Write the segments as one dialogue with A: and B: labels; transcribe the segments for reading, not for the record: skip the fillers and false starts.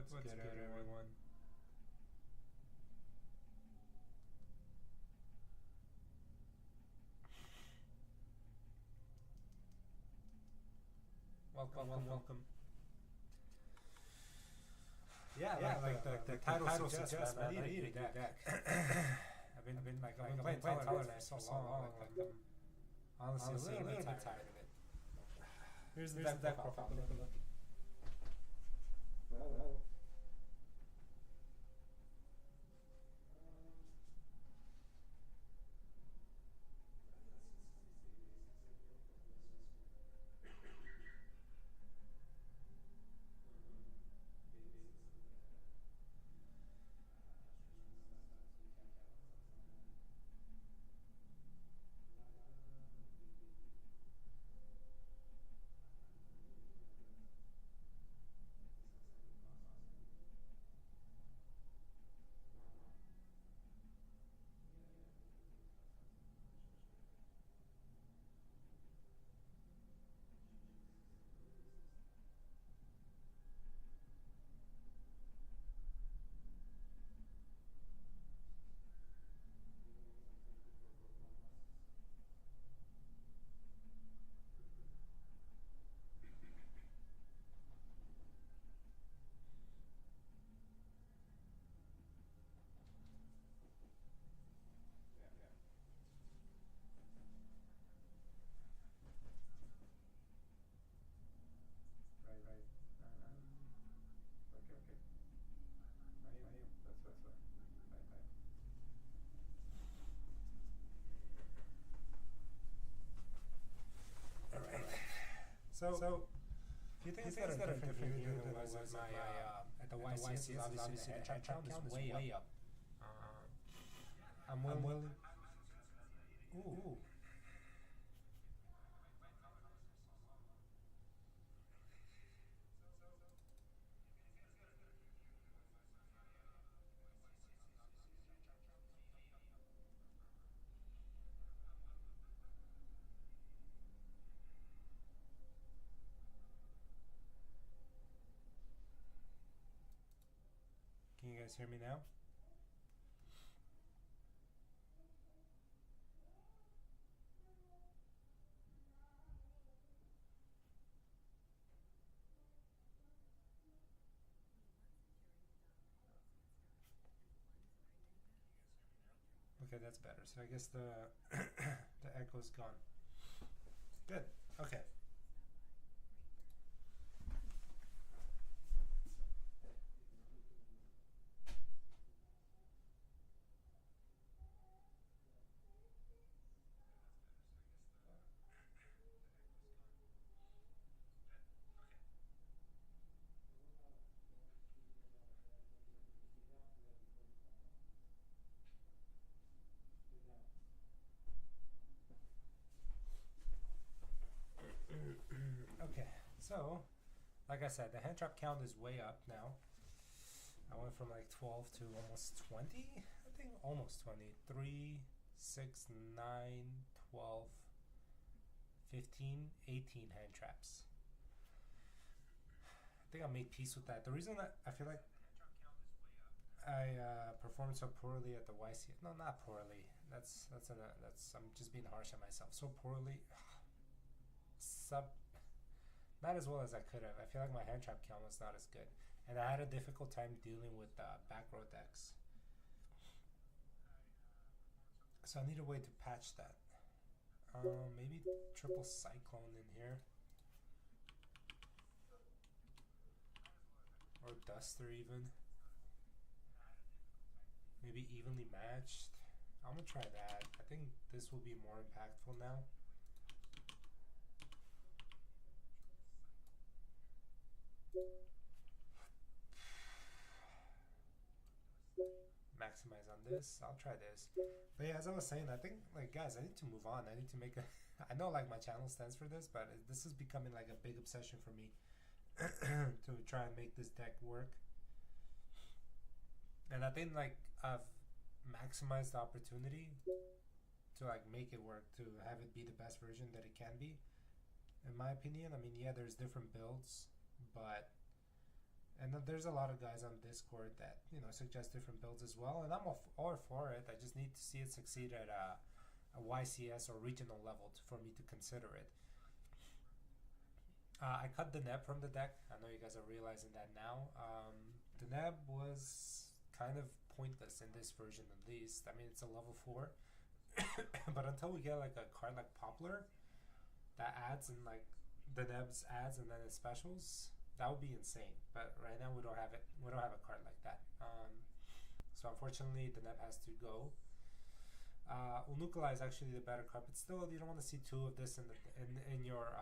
A: What's good, everyone? Welcome. Yeah, like the title suggests, man, I need a good deck. I've been playing Tolerance for so long. I'm honestly a little bit tired of it. Here's the deck profile. Look. Well. Right. Okay. That's right. All right. So a few things that are different here than was my at the YCS. Obviously, the head count is way up. I'm willing. Ooh. Can you guys hear me now? Okay, that's better. So I guess the the echo's gone. Good. Okay. Okay, so like I said, the hand trap count is way up now. I went from like 12 to almost 20. I think almost 20. 3, 6, 9, 12, 15, 18 hand traps. I think I made peace with that. The reason that I feel like I performed so poorly at the YC, no, not poorly. That's I'm just being harsh on myself. So poorly, sub, not as well as I could have. I feel like my hand trap count was not as good, and I had a difficult time dealing with back row decks. So I need a way to patch that. Maybe triple cyclone in here, or duster even. Maybe evenly matched. I'm gonna try that. I think this will be more impactful now. Maximize on this. I'll try this. But yeah, as I was saying, I think like guys, I need to move on. I need to make a. I know like my channel stands for this, but this is becoming like a big obsession for me to try and make this deck work. And I think like I've maximized the opportunity to like make it work, to have it be the best version that it can be. In my opinion, I mean, yeah, there's different builds, but And there's a lot of guys on Discord that suggest different builds as well, and I'm all for it. I just need to see it succeed at a YCS or regional level for me to consider it. I cut the Neb from the deck. I know you guys are realizing that now. The Neb was kind of pointless in this version at least. I mean, it's a level 4. But until we get like a card like Poplar that adds and like the Neb's adds and then its specials, that would be insane. But right now we don't have it. We don't have a card like that. So unfortunately the Neb has to go. Unucala is actually the better card, but still you don't want to see 2 of this in your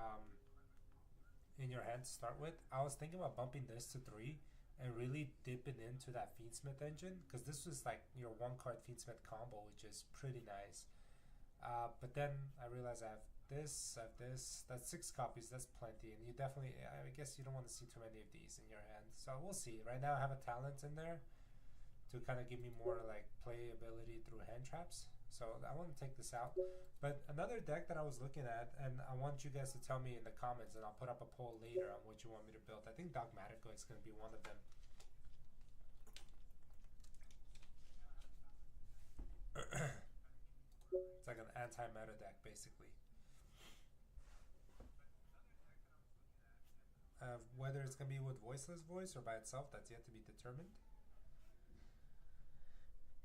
A: hand to start with. I was thinking about bumping this to 3 and really dipping into that Fiendsmith engine, because this was like your 1-card Fiendsmith combo, which is pretty nice. But then I realized I have this, that's 6 copies, that's plenty, and you definitely, I guess you don't want to see too many of these in your hand. So we'll see. Right now I have a talent in there to kind of give me more like playability through hand traps. So I want to take this out. But another deck that I was looking at, and I want you guys to tell me in the comments, and I'll put up a poll later on what you want me to build. I think Dogmatica is going to be one of them. It's like an anti-meta deck, basically. Whether it's going to be with Voiceless Voice or by itself, that's yet to be determined.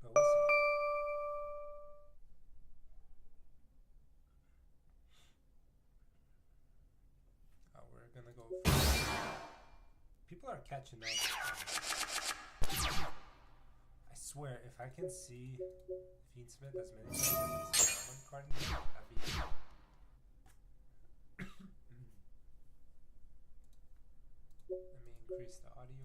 A: But we'll see. Gonna go. People are catching up. I swear, if I can see Fiendsmith as many times as one card, that'd be. Let me increase the audio.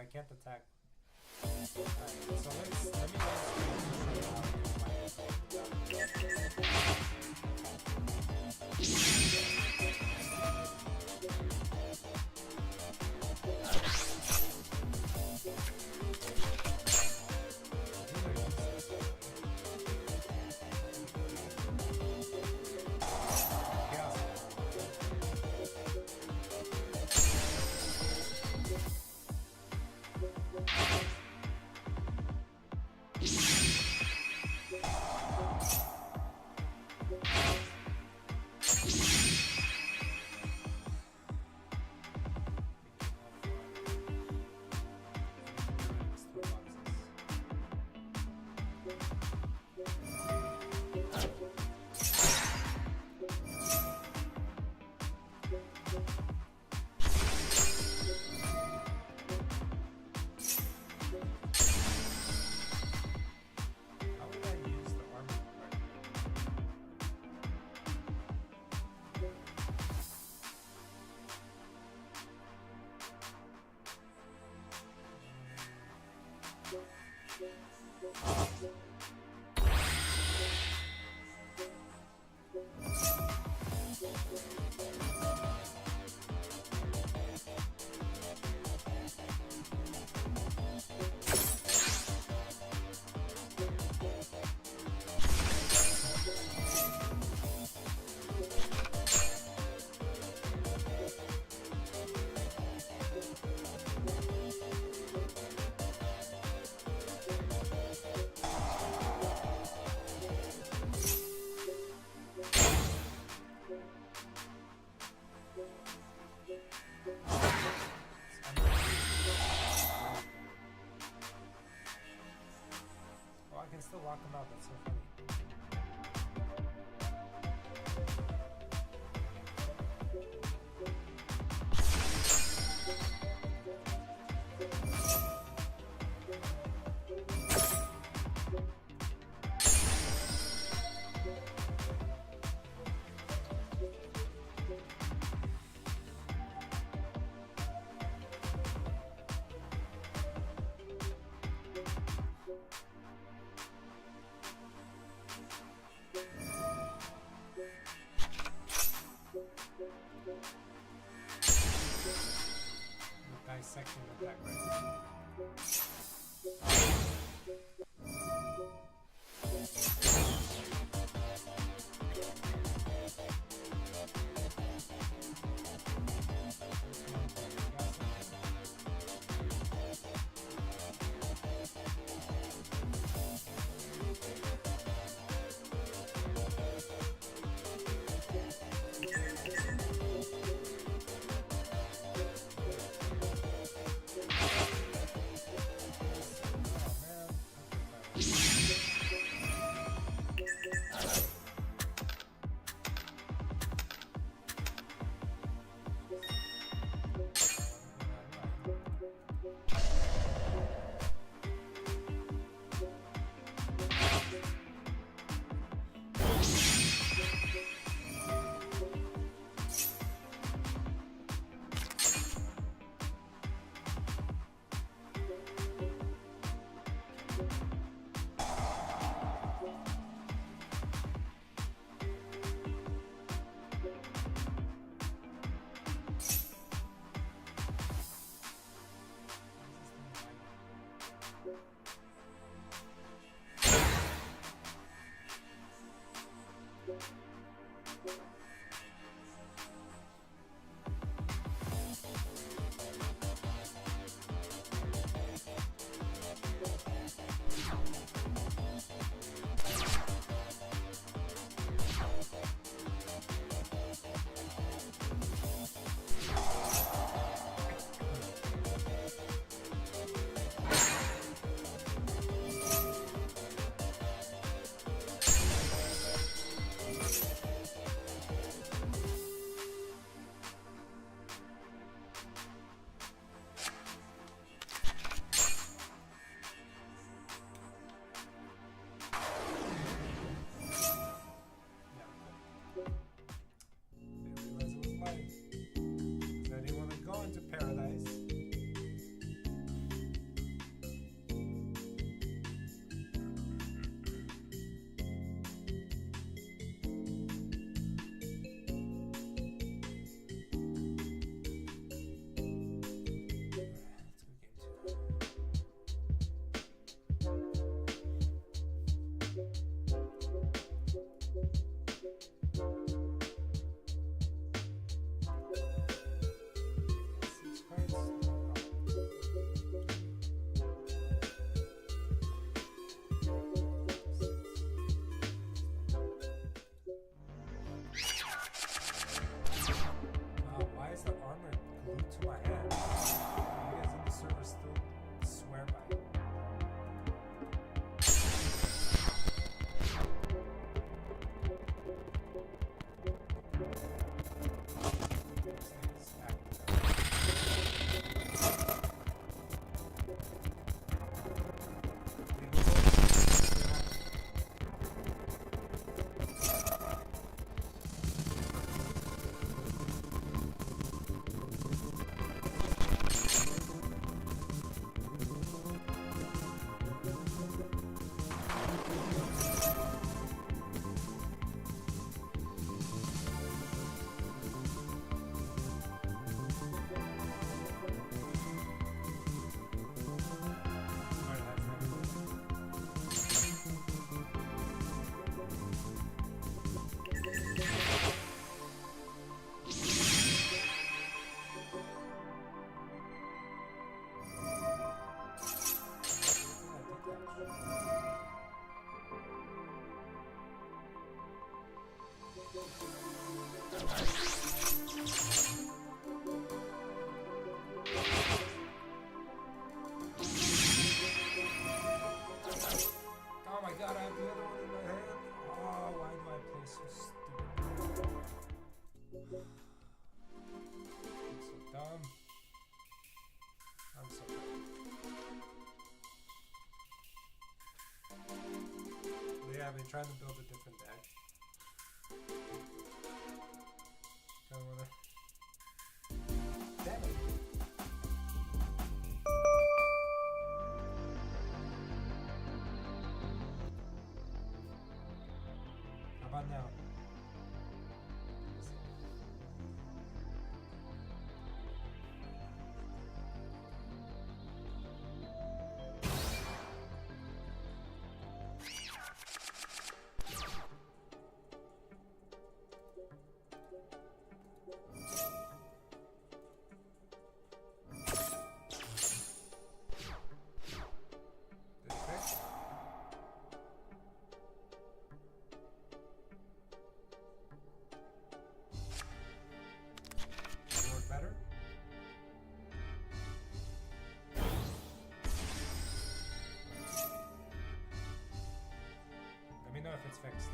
A: I can't attack. So let me knock him out. That's so funny. Dissecting the deck right now. trying to build a different deck. Don't wanna. Damn it. How about now? It's fixed.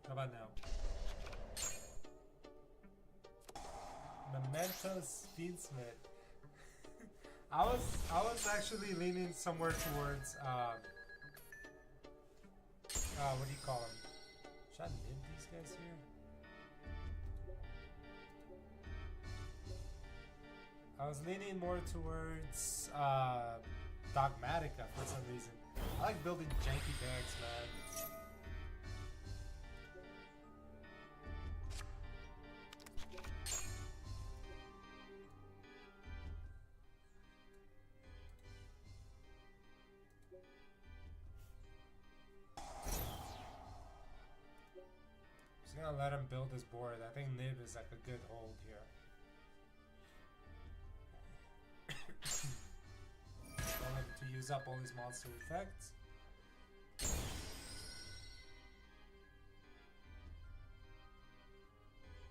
A: How about now? Memento Speedsmith. I was actually leaning somewhere towards what do you call them? Should I nib these guys here? I was leaning more towards Dogmatica for some reason. I like building janky decks, man. Just gonna let him build his board. I think Nib is like a good hold here. Don't let him to use up all his monster effects.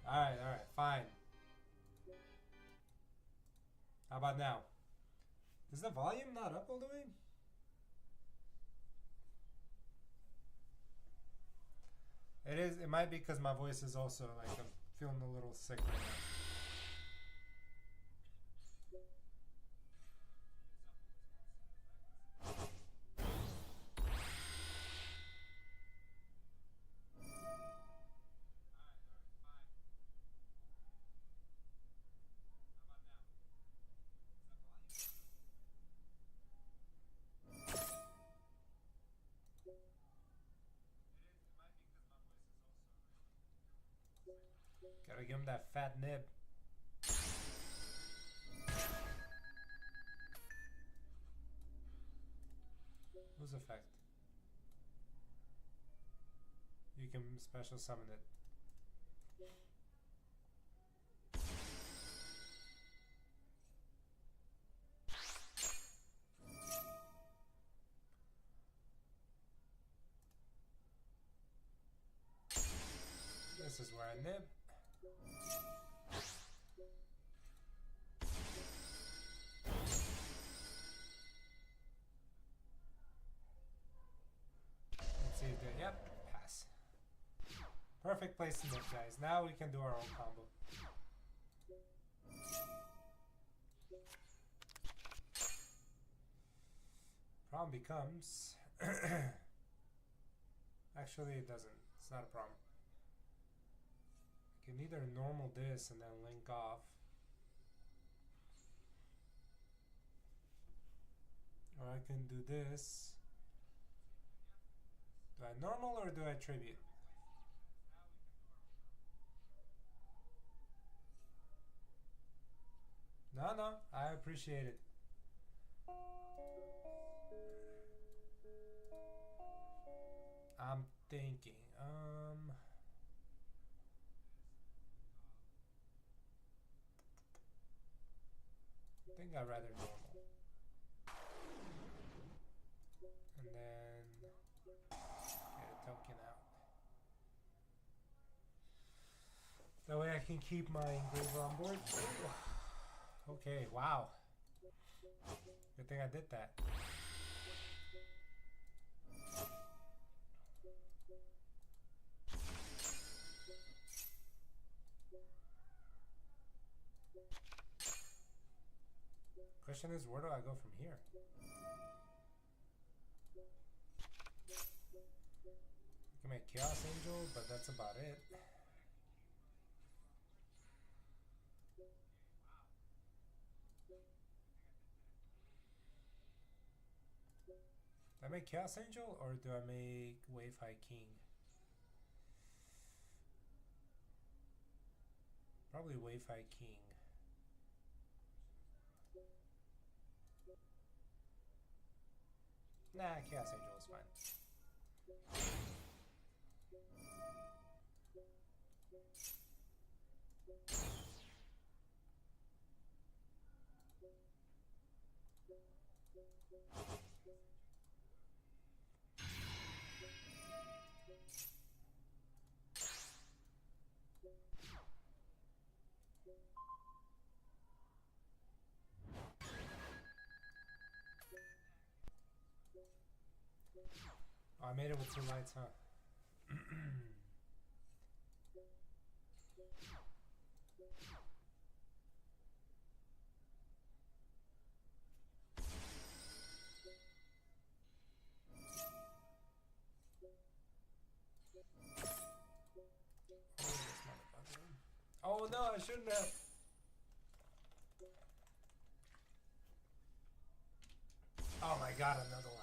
A: Alright, fine. How about now? Is the volume not up all the way? It is. It might be because my voice is also like I'm feeling a little sick right now. Gotta give him that fat nib. Whose effect? You can special summon it. This is where I nib. Let's see if they, yep, pass. Perfect place to nib, guys. Now we can do our own combo. Problem becomes actually it doesn't. It's not a problem. I can either normal this and then link off, or I can do this. Do I normal or do I tribute? No, I appreciate it. I'm thinking. I think I'd rather normal. And then get a token out. That way I can keep my engraver on board. Okay, wow. Good thing I did that. Question is, where do I go from here? I can make Chaos Angel, but that's about it. Do I make Chaos Angel or do I make Wave High King? Probably Wave High King. Nah, Chaos Angel is fine. Oh, I made it with 2 lights, huh? Oh no, I shouldn't have. Oh my god, another one.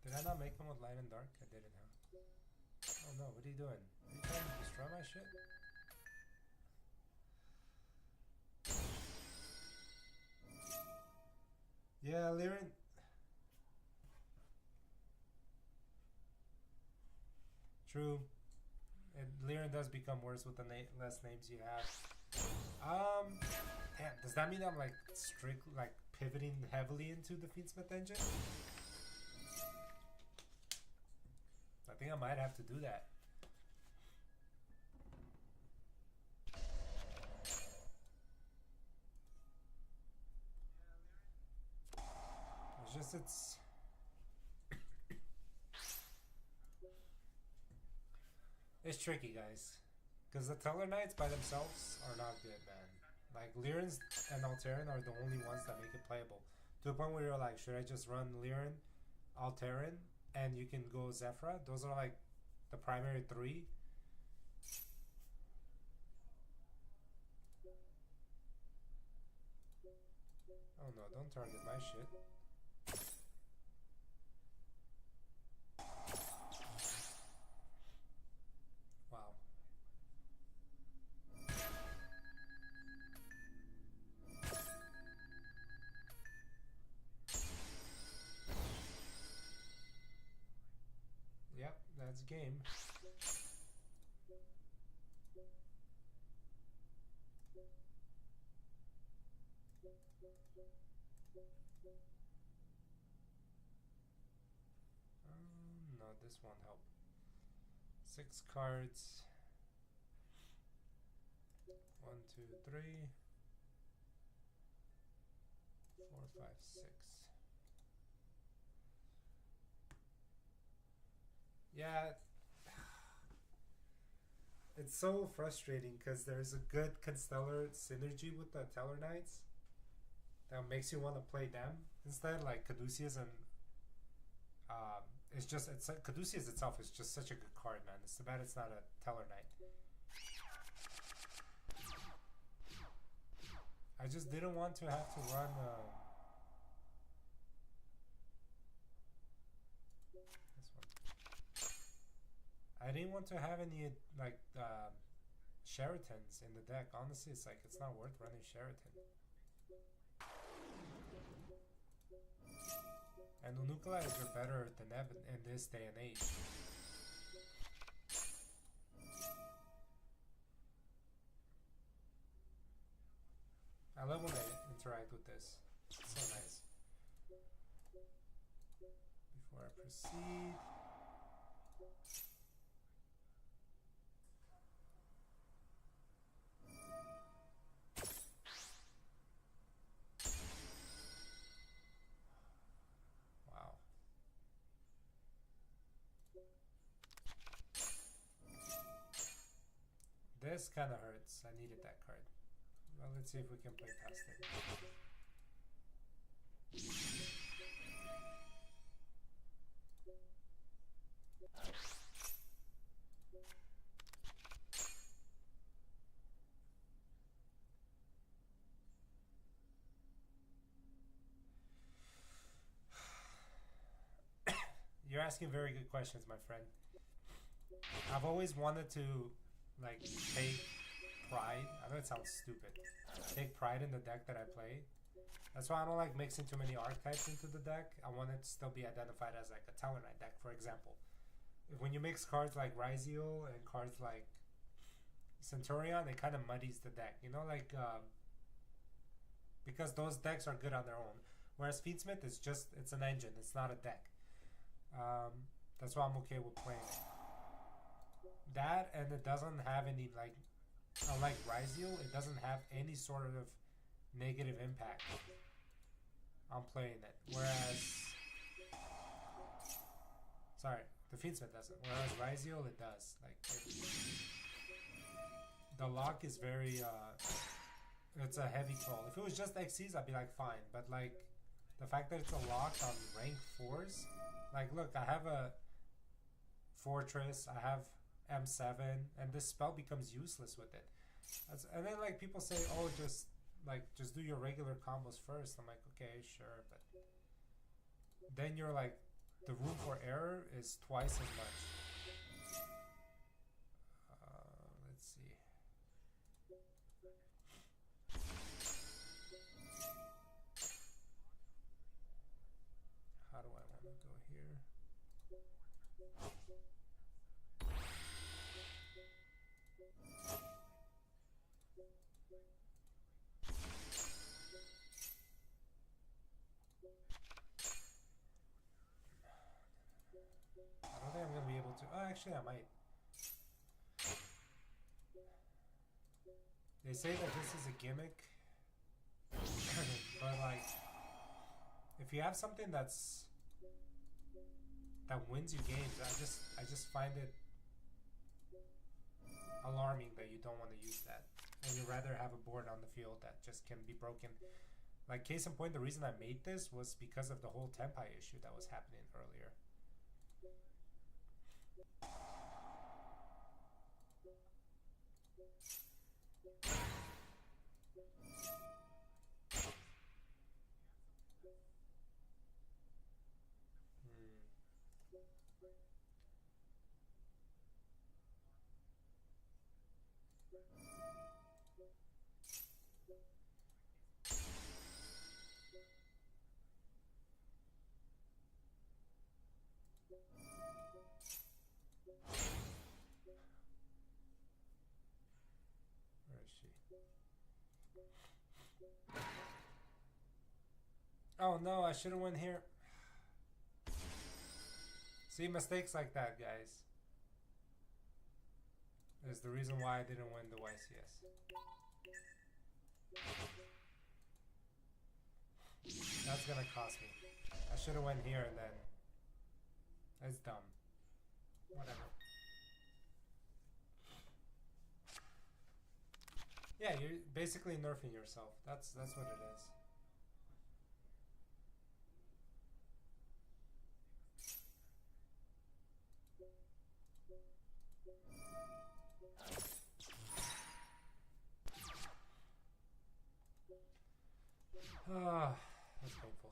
A: Did I not make them with light and dark? I didn't, huh? Oh no, what are you doing? Are you trying to destroy my shit? Yeah, Liren. True. Liren does become worse with the less names you have. Damn, does that mean I'm like like pivoting heavily into the Fiendsmith engine? I think I might have to do that. It's it's tricky, guys, because the Teller Knights by themselves are not good, man. Like Liren's and Alteran are the only ones that make it playable. To the point where you're like, should I just run Liren, Alteran, and you can go Zephyra? Those are like the primary 3. Oh no, don't target my shit. Wow. Yep, that's game. No, this won't help. 6 cards. 1, 2, 3, 4, 5, 6. Yeah. It's so frustrating because there's a good Constellar synergy with the Teller Knights that makes you want to play them instead, like Caduceus and it's Caduceus itself is just such a good card, man. It's too bad it's not a Teller Knight. I just didn't want to have to run. This one. I didn't want to have any like Sheratons in the deck. Honestly, it's not worth running Sheraton. And Unuclears are better than ever in this day and age. I love when they interact with this. It's so nice. Before I proceed. Wow. This kind of hurts. I needed that card. Well, let's see if we can play past it. You're asking very good questions, my friend. I've always wanted to, like, take pride. I know it sounds stupid. Take pride in the deck that I play. That's why I don't like mixing too many archetypes into the deck. I want it to still be identified as like a Teller Knight deck, for example. When you mix cards like Ryziel and cards like Centurion, it kind of muddies the deck. You know, like because those decks are good on their own. Whereas Fiendsmith is just, it's an engine. It's not a deck. That's why I'm okay with playing it. That, and it doesn't have any, like, unlike Ryziel, it doesn't have any sort of negative impact on playing it. Whereas, sorry, the Fiendsmith doesn't. Whereas Ryziel, it does. Like, the lock is very, it's a heavy troll. If it was just XCs, I'd be like, fine. But, like, the fact that it's a lock on rank 4s, like, look, I have a Fortress, I have M7, and this spell becomes useless with it. And then, like, people say, oh, just do your regular combos first. I'm like, okay, sure, but then you're like, the room for error is twice as much. Let's see. How do I want to go here? I don't think I'm going to be able to. Oh, actually, I might. They say that this is a gimmick. But, like, if you have something that wins you games, I just find it alarming that you don't want to use that. And you'd rather have a board on the field that just can be broken. Like, case in point, the reason I made this was because of the whole Tempai issue that was happening earlier. Where is she? Oh no, I should have went here. See, mistakes like that, guys, is the reason why I didn't win the YCS. That's gonna cost me. I should have went here and then. That's dumb. Whatever. Yeah, you're basically nerfing yourself. That's what it is. Ah, that's painful.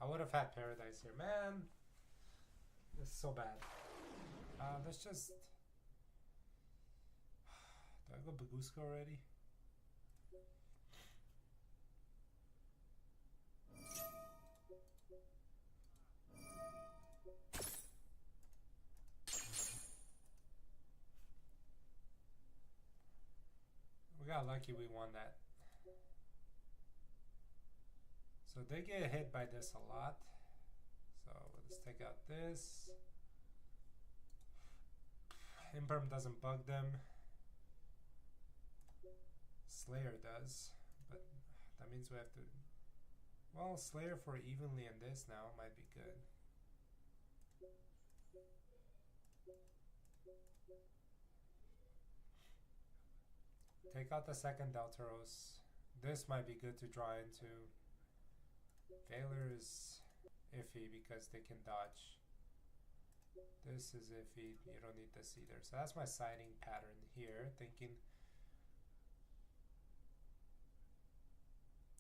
A: I would have had Paradise here, man. This is so bad. Let's just. Do I go Baguska already? We got lucky we won that. So they get hit by this a lot. So let's take out this. Imperm doesn't bug them. Slayer does. But that means we have to... Well, Slayer for evenly in this now might be good. Take out the second Deltaros. This might be good to draw into. Veiler is iffy because they can dodge. This is iffy. You don't need this either. So that's my siding pattern here. Thinking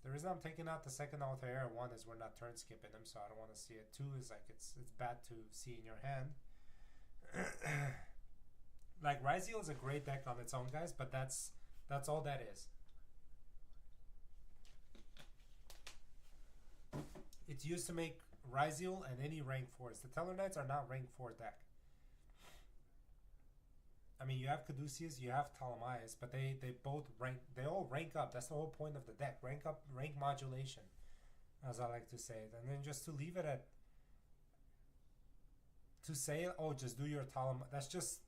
A: the reason I'm taking out the second Altair, one is we're not turn skipping them, so I don't want to see it. Two is like it's bad to see in your hand. Like Ryzeal is a great deck on its own, guys, but that's all that is. It's used to make Ryzeal and any rank 4s. The Tellar Knights are not rank 4 deck. I mean, you have Caduceus, you have Ptolemaeus, but they both rank. They all rank up. That's the whole point of the deck. Rank up, rank modulation, as I like to say it. And then just to leave it at, to say, oh, just do your Ptolemaeus. That's just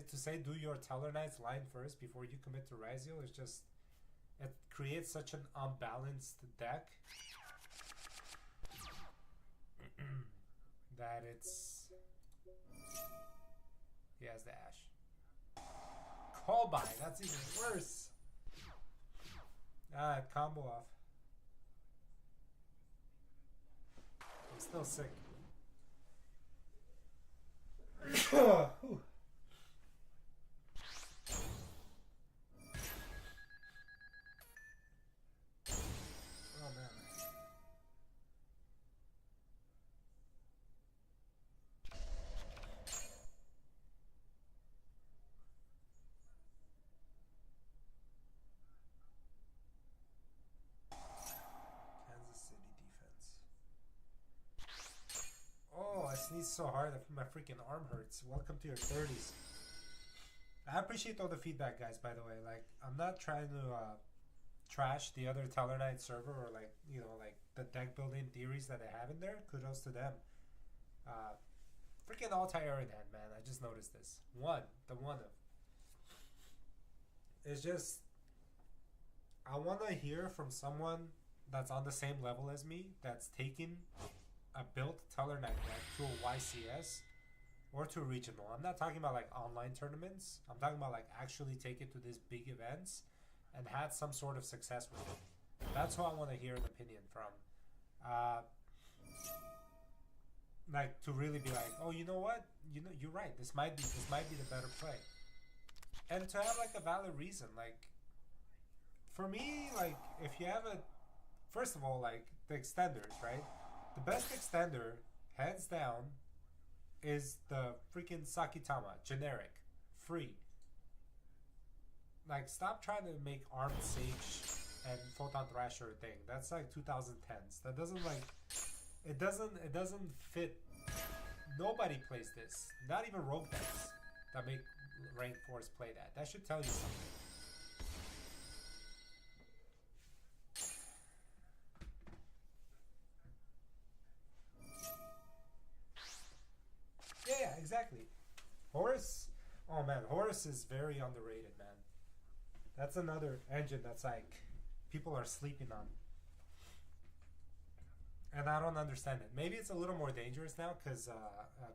A: to say do your Tellar Knights line first before you commit to Ryzeal. Is just, it creates such an unbalanced deck that it's. He has the Ash. Call by, that's even worse. Ah, combo off. I'm still sick. Sneeze so hard that my freaking arm hurts. Welcome to your 30s. I appreciate all the feedback, guys, by the way. Like, I'm not trying to trash the other Tellar Knight server or, like, you know, like the deck building theories that they have in there. Kudos to them. Freaking Altair in hand, man. I just noticed this. The one of. It's just, I want to hear from someone that's on the same level as me, that's taking a built Tellar Knight deck to a YCS or to a regional. I'm not talking about like online tournaments. I'm talking about like actually take it to these big events and had some sort of success with it. That's who I want to hear an opinion from. Like to really be like, oh, you know what? You know, you're right. This might be the better play. And to have like a valid reason, like for me, like if you have a, first of all, like the extenders, right? The best extender, hands down, is the freaking Sakitama, generic, free. Like, stop trying to make Armed Sage and Photon Thrasher a thing. That's like 2010s. That doesn't like, it doesn't fit. Nobody plays this. Not even rogue decks that make rank 4s play that. That should tell you something. Yeah, exactly. Horus, oh man, Horus is very underrated, man. That's another engine that's like people are sleeping on. And I don't understand it. Maybe it's a little more dangerous now because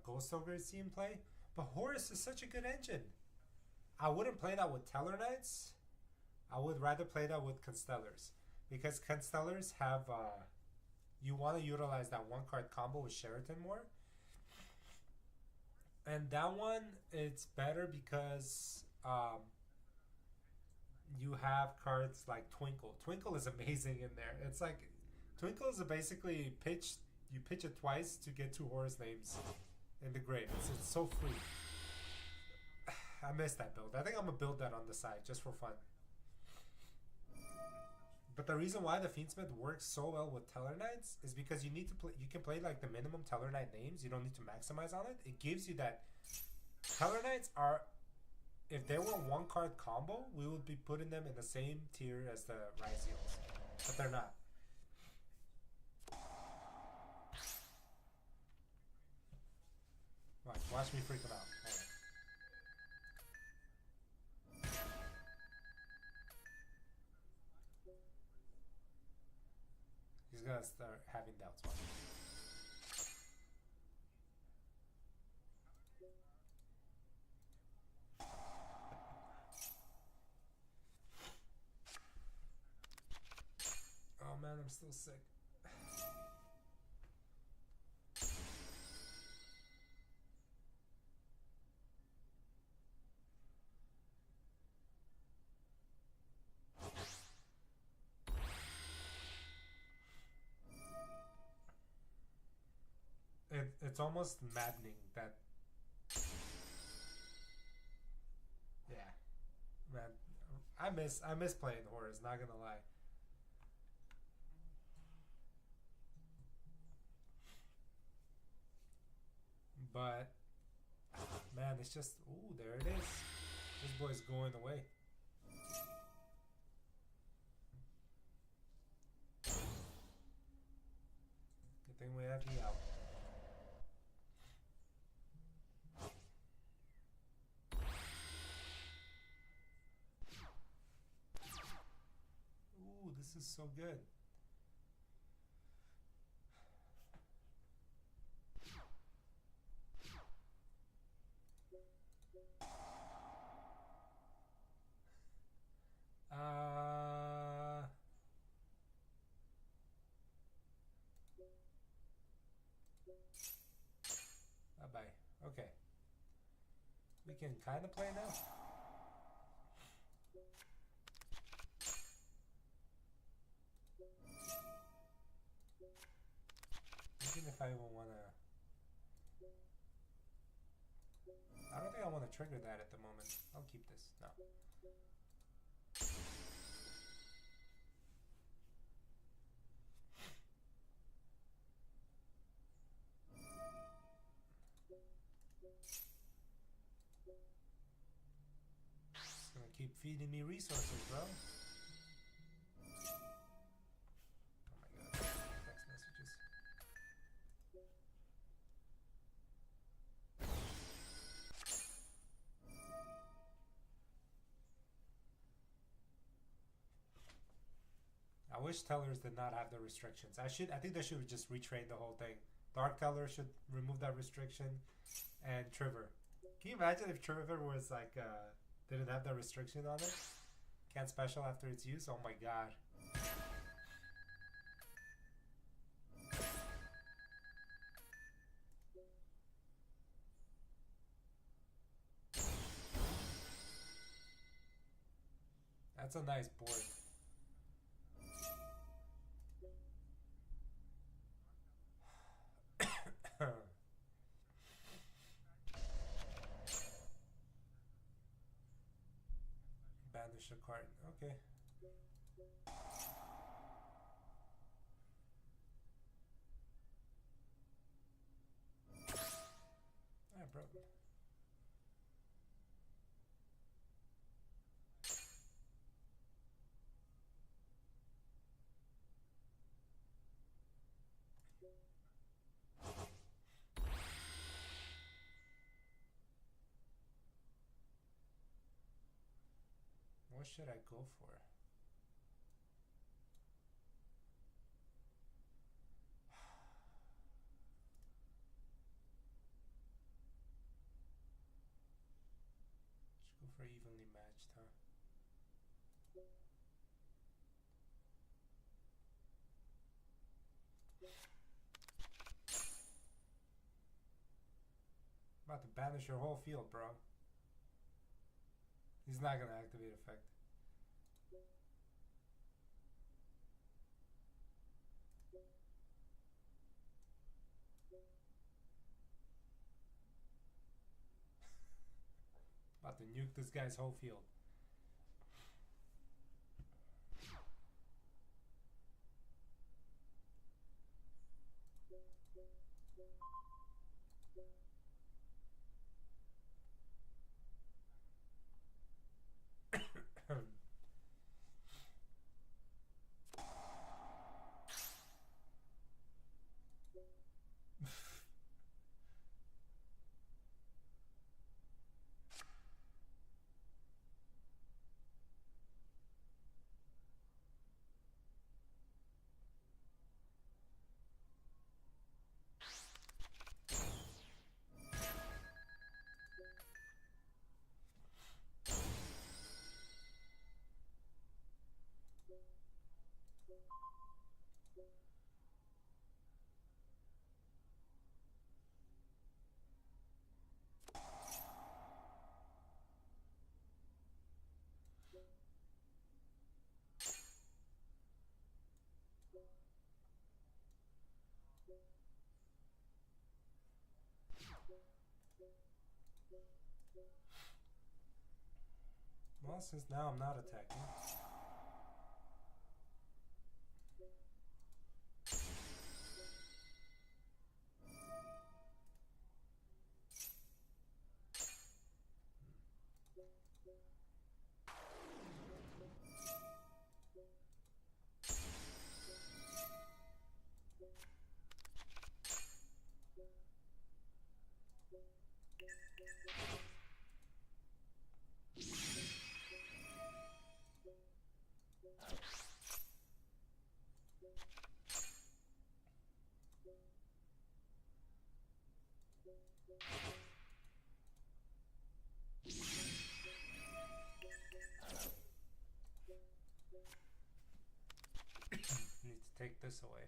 A: Ghost Ogre is in play. But Horus is such a good engine. I wouldn't play that with Tellarknights. I would rather play that with Constellars. Because Constellars have... you want to utilize that one card combo with Sheraton more. And that one, it's better because you have cards like Twinkle. Twinkle is amazing in there. It's like... Twinkle is basically pitch. You pitch it twice to get 2 Horus names in the grave. It's so free. I miss that build. I think I'm gonna build that on the side just for fun. But the reason why the Fiendsmith works so well with Tellarknights is because you need to play. You can play like the minimum Tellarknight names. You don't need to maximize on it. It gives you that. Tellarknights are, if they were one card combo, we would be putting them in the same tier as the Ryziels, but they're not. Watch me freak them out. He's gonna start having doubts. Oh man, I'm still sick. It's almost maddening that. Yeah, man, I miss playing Horus. Not gonna lie. But man, it's just ooh, there it is. This boy's going away. Good thing we have the out. Ooh, this is so good. Bye bye. Okay. We can kind of play now. Even if I even want to... I don't think I want to trigger that at the moment. I'll keep this. No. It's gonna keep feeding me resources, bro. I wish Tellers did not have the restrictions. I think they should just retrain the whole thing. Dark Teller should remove that restriction, and Trevor. Can you imagine if Trevor was like didn't have that restriction on it? Can't special after its use. Oh my god. That's a nice board. Banish a card. Okay. Alright, bro. What should I go for? About to banish your whole field, bro. He's not gonna activate effect. About to nuke this guy's whole field. Well, since now I'm not attacking. Need to take this away.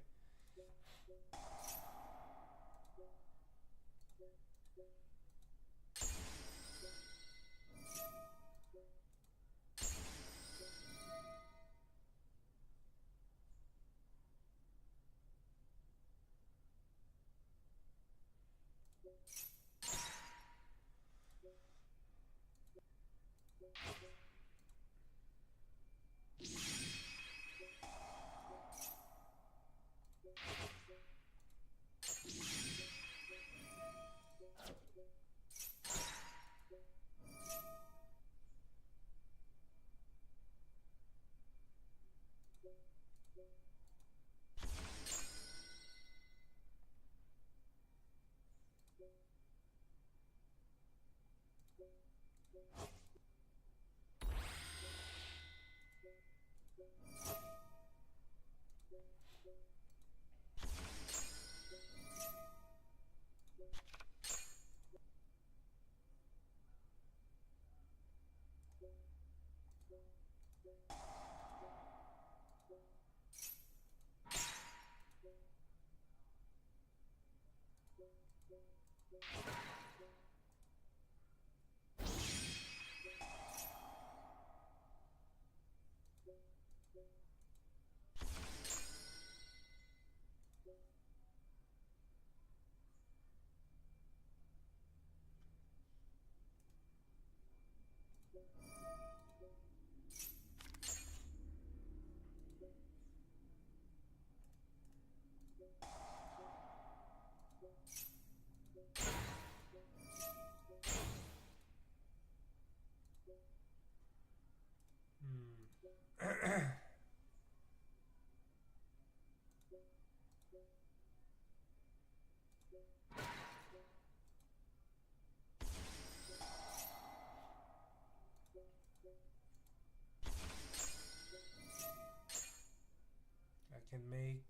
A: I can make...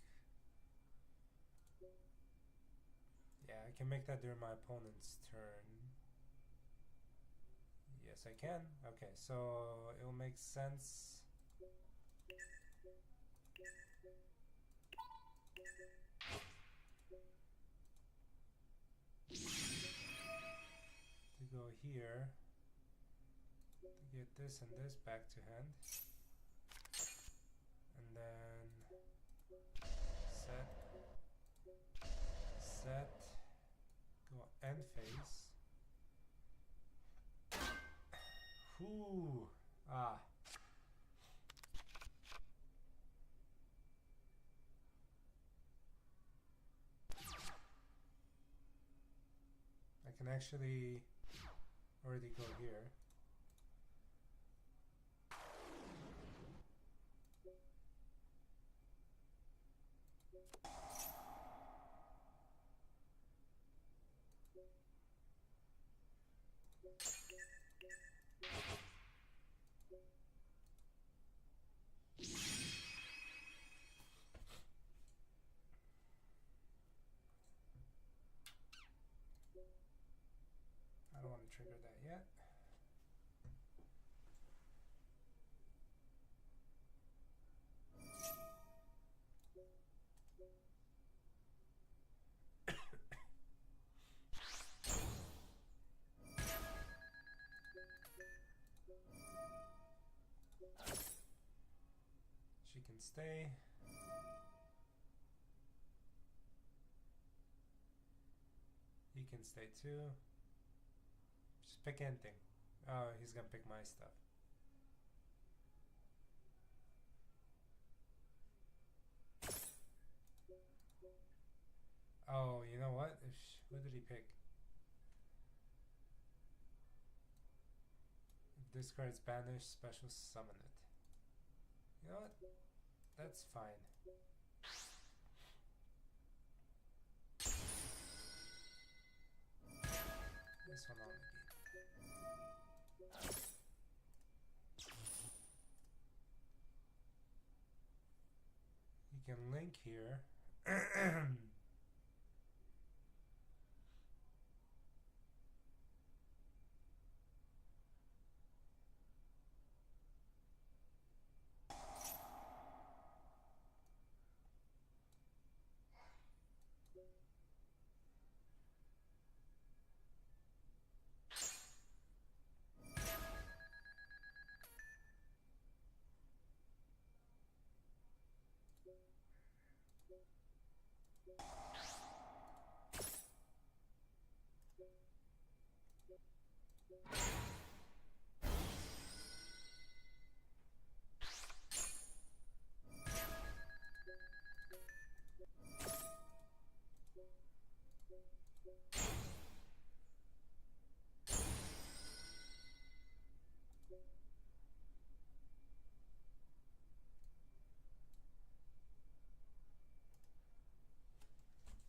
A: Yeah, I can make that during my opponent's turn. Yes, I can. Okay, so it'll make sense. here to get this and this back to hand. And then set, go end phase. Whoo! Ah. I can actually already go here. I don't want to trigger that yet. She can stay. He can stay too. Just pick anything. Oh, he's gonna pick my stuff. Oh, you know what? What did he pick? If this card's banished, special summon it. You know what? That's fine. This one on again. You can link here.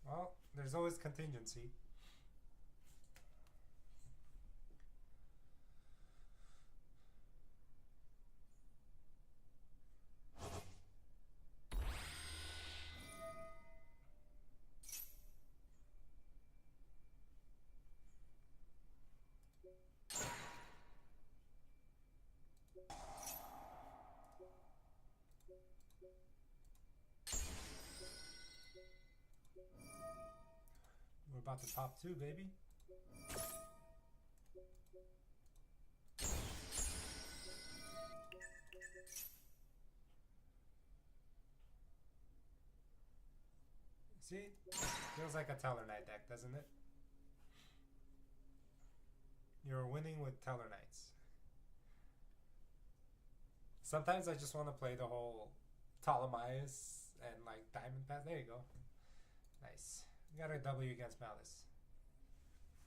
A: Well, there's always contingency. We're about to top two, baby. See? Feels like a Tellarknight deck, doesn't it? You're winning with Tellarknights. Sometimes I just want to play the whole Ptolemaeus and like Diamond Path. There you go. Nice. You got a W against Malice.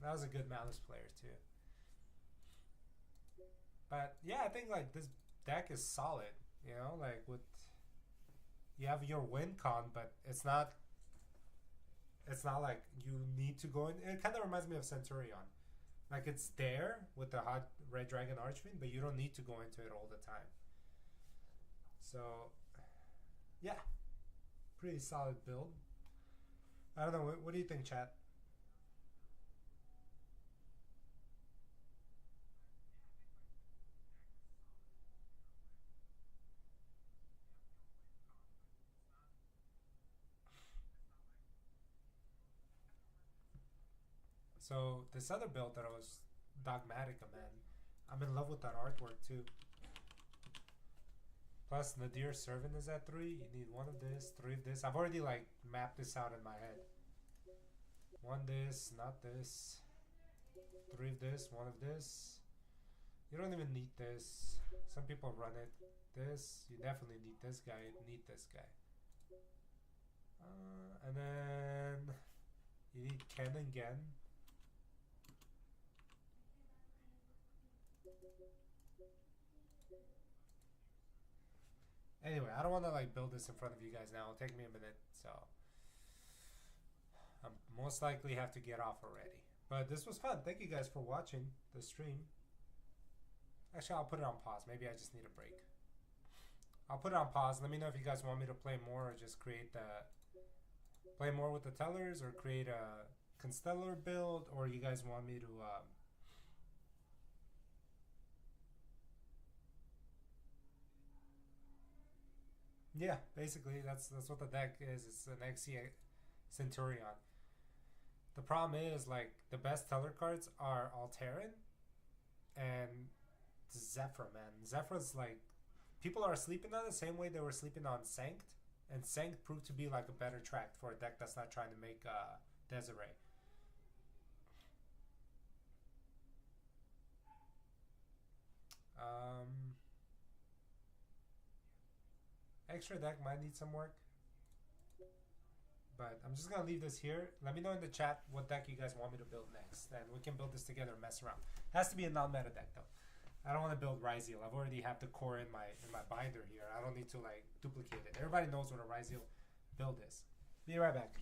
A: That was a good Malice player too. But yeah, I think like this deck is solid. You know, like with you have your win con, but it's not like you need to go in. It kind of reminds me of Centurion. Like it's there with the hot Red Dragon Archfiend, but you don't need to go into it all the time. So yeah, pretty solid build. I don't know. What do you think, chat? So this other build that I was Dogmatica, man. I'm in love with that artwork too. Plus, Nadir Servant is at 3. You need 1 of this, 3 of this. I've already like mapped this out in my head. 1 this, not this. 3 of this, 1 of this. You don't even need this. Some people run it. This, you definitely need this guy. You need this guy. And then you need Ken and Gen. Anyway, I don't want to like build this in front of you guys now. It'll take me a minute, so I'm most likely have to get off already. But this was fun. Thank you guys for watching the stream. Actually, I'll put it on pause. Maybe I just need a break. I'll put it on pause. Let me know if you guys want me to play more or just play more with the tellers or create a Constellar build, or you guys want me to yeah, basically that's what the deck is. It's an XC Centurion. The problem is like the best teller cards are Alteran and Zephyr, man. Zephyr's like people are sleeping on it the same way they were sleeping on Sanct, and Sanct proved to be like a better track for a deck that's not trying to make Desiree. Extra deck might need some work, but I'm just gonna leave this here. Let me know in the chat what deck you guys want me to build next, and we can build this together and mess around. Has to be a non-meta deck though. I don't want to build Ryzeal. I've already have the core in my binder here. I don't need to like duplicate it. Everybody knows what a Ryzeal build is. Be right back.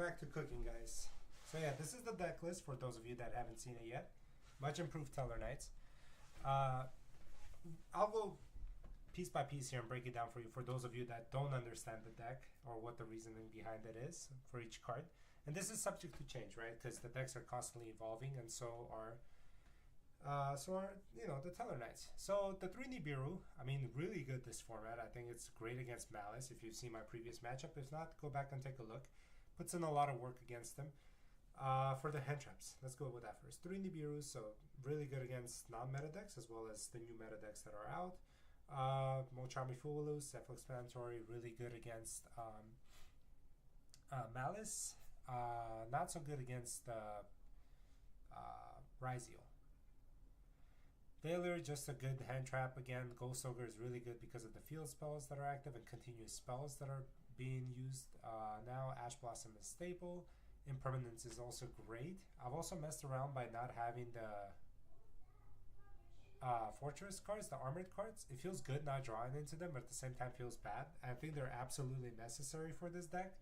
A: back to cooking, guys. So yeah, this is the deck list for those of you that haven't seen it yet. Much improved Teller Knights. I'll go piece by piece here and break it down for you for those of you that don't understand the deck or what the reasoning behind it is for each card. And this is subject to change, right? Because the decks are constantly evolving, and so are the Teller Knights. So the 3 Nibiru, I mean, really good this format. I think it's great against Malice. If you've seen my previous matchup, if not, go back and take a look. Puts in a lot of work against them. For the hand traps, let's go with that first. 3 Nibiru, so really good against non-meta decks as well as the new meta decks that are out. Mochami Fuwalu, self-explanatory, really good against Malice. Not so good against Ryziel. Failure, just a good hand trap. Again, Ghost Ogre is really good because of the field spells that are active and continuous spells that are being used now. Ash Blossom is stable. Impermanence is also great. I've also messed around by not having the Fortress cards, the armored cards. It feels good not drawing into them, but at the same time feels bad. I think they're absolutely necessary for this deck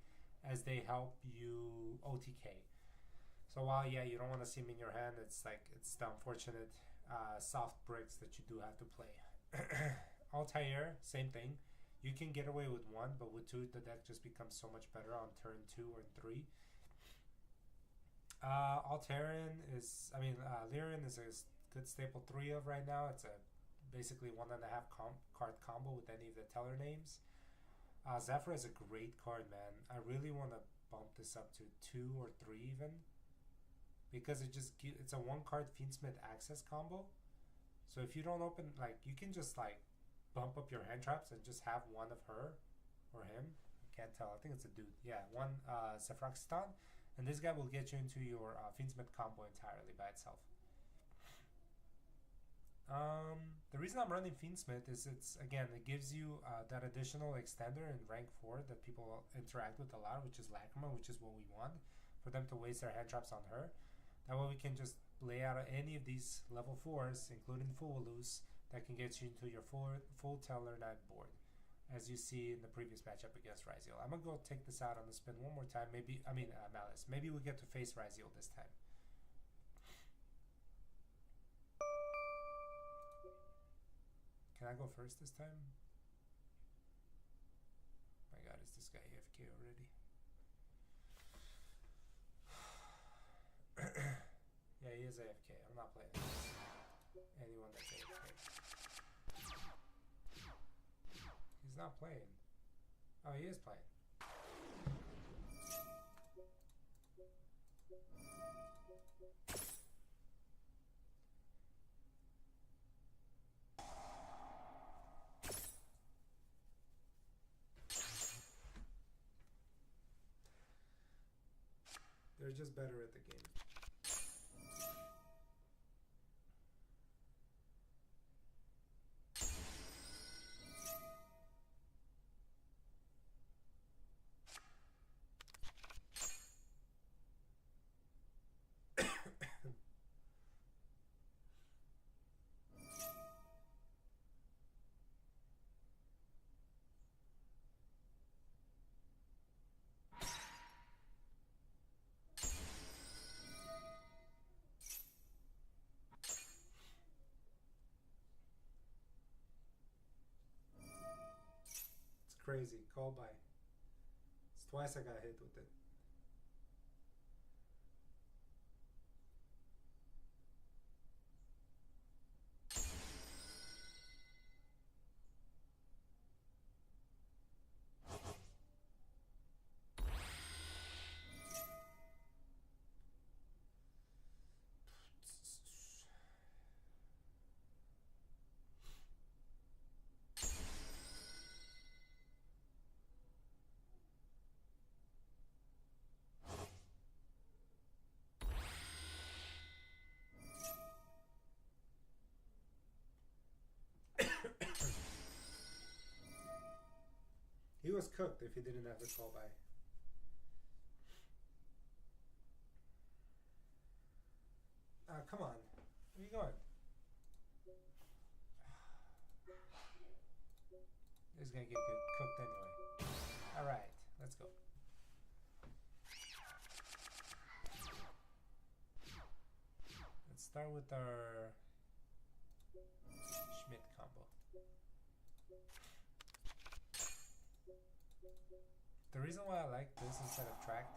A: as they help you OTK. So while, yeah, you don't want to see them in your hand, it's the unfortunate soft bricks that you do have to play. Altair, same thing. You can get away with 1, but with 2, the deck just becomes so much better on turn 2 or 3. Lyrian is a good staple 3 of right now. It's a basically 1.5 card combo with any of the Teller names. Zephyr is a great card, man. I really want to bump this up to 2 or 3 even, because it's a 1 card Fiendsmith access combo. So if you don't open, you can just bump up your hand traps and just have one of her or him. I can't tell. I think it's a dude. Yeah, one Sephiroxistan. And this guy will get you into your Fiendsmith combo entirely by itself. The reason I'm running Fiendsmith is it gives you that additional extender in rank 4 that people interact with a lot, which is Lacrima, which is what we want, for them to waste their hand traps on her. That way we can just lay out any of these level 4s, including Fuwalus, that can get you into your full Teller Knight board, as you see in the previous matchup against Ryziel. I'm going to go take this out on the spin one more time. Malice. Maybe we get to face Ryziel this time. Can I go first this time? My god, is this guy AFK already? Yeah, he is AFK. I'm not playing anyone that's AFK. He's not playing. Oh, he is playing. They're just better at the game. Crazy. Call by. It's twice I got hit with it. He was cooked if he didn't have the call by. Come on. Where are you going? He's gonna get cooked anyway. Alright, let's go. start with our Schmidt combo. The reason why I like this instead of tracked,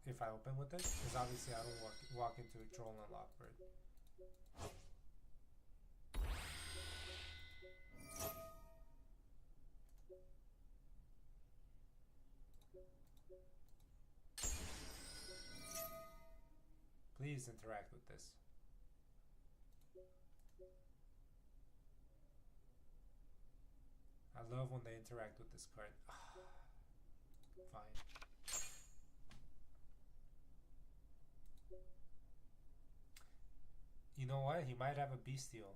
A: if I open with it, is obviously I don't walk into a troll and lockbird. Please interact with this. I love when they interact with this card. Fine. You know what? He might have a bestial.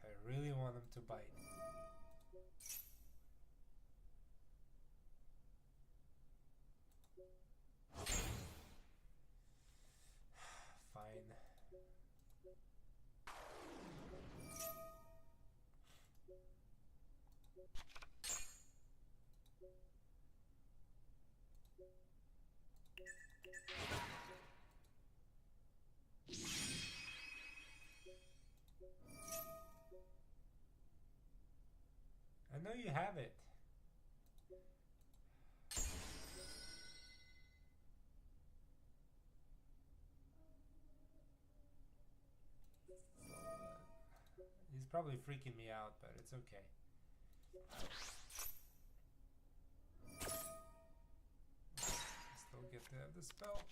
A: I really want him to bite. Fine. I know you have it. He's probably freaking me out, but it's okay. Still get to have the spell.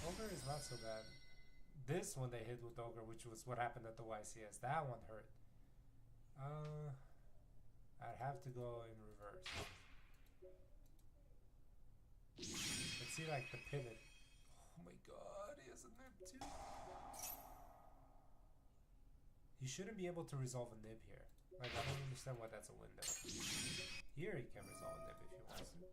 A: Ogre is not so bad. This when they hit with Ogre, which was what happened at the YCS, that one hurt. I'd have to go in reverse. Let's see like the pivot. Oh my god, he has a nib too. You shouldn't be able to resolve a nib here. Like I don't understand why that's a window. Here he can resolve a nib if he wants to.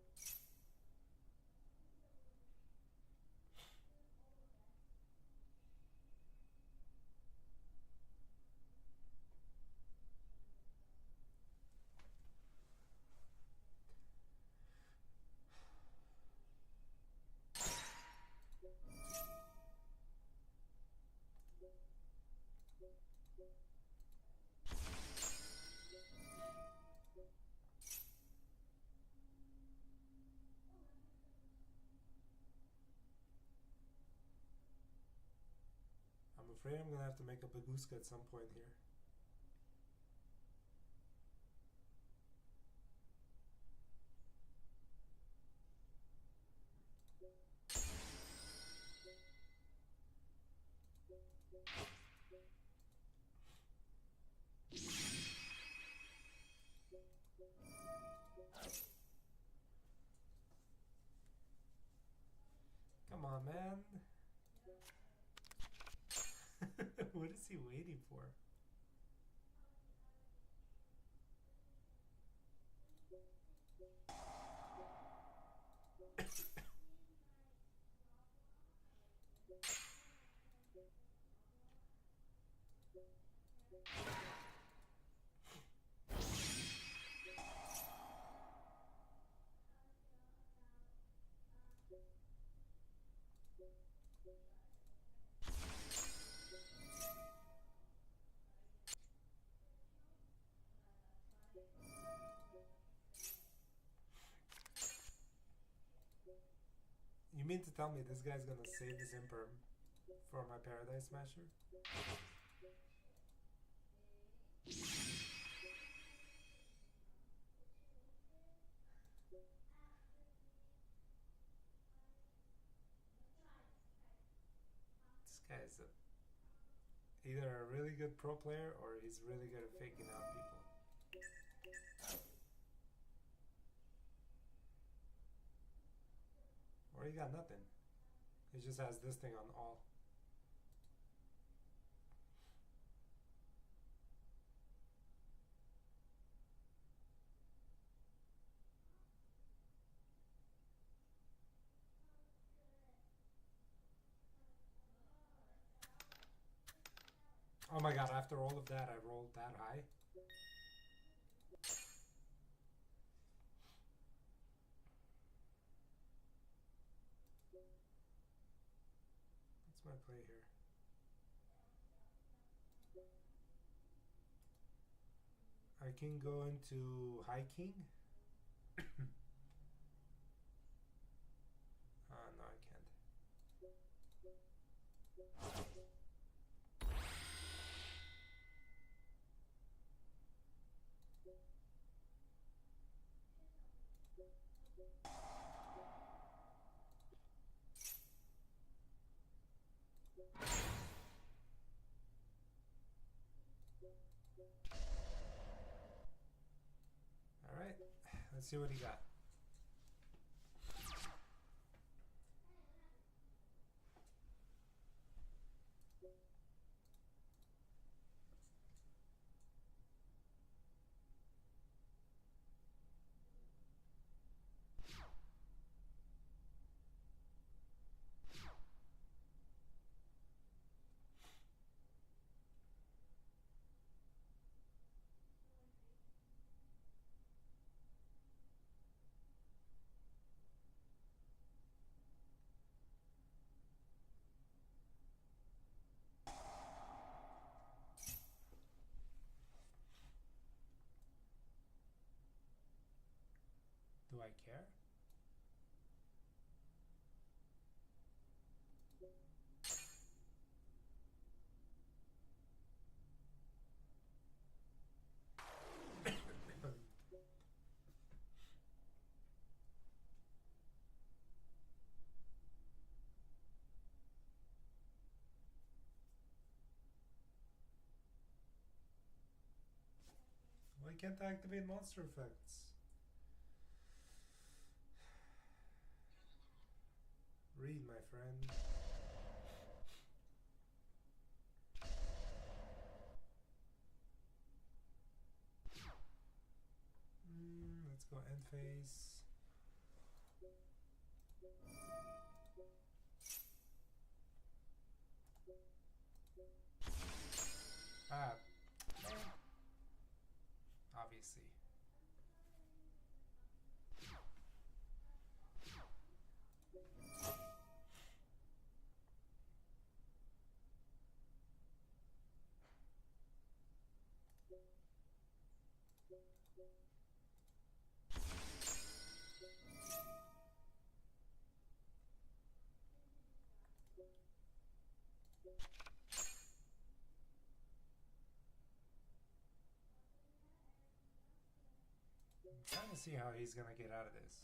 A: I'm afraid I'm gonna have to make a Baguska at some point here. Come on, man. What is he waiting for? You mean to tell me this guy's gonna save his imperm for my Paradise Smasher? This guy is either a really good pro player or he's really good at faking out people. Or he got nothing. He just has this thing on all. Oh my god, after all of that, I rolled that high. What's my play here? I can go into high king. No, I can't. All right, let's see what he got. Do I care? Why can't I activate monster effects? Read, my friend. Let's go end phase. Obviously. I'm trying to see how he's gonna get out of this.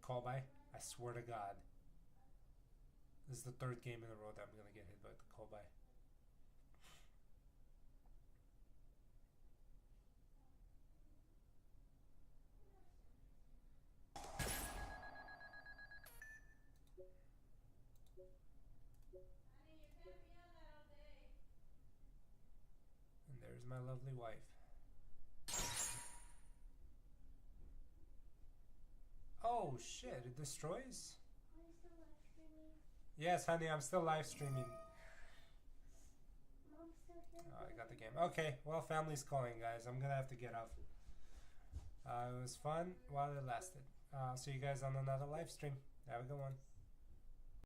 A: Call by? I swear to God. This is the third game in a row that I'm gonna get hit by the call by. And there's my lovely wife. Oh shit, it destroys?
B: Are you still live streaming?
A: Yes, honey, I'm still live streaming.
B: Mom's still here?
A: Oh, I got the game. Okay, well, family's calling, guys. I'm gonna have to get off. It was fun while it lasted. I'll see you guys on another live stream. Have a good one.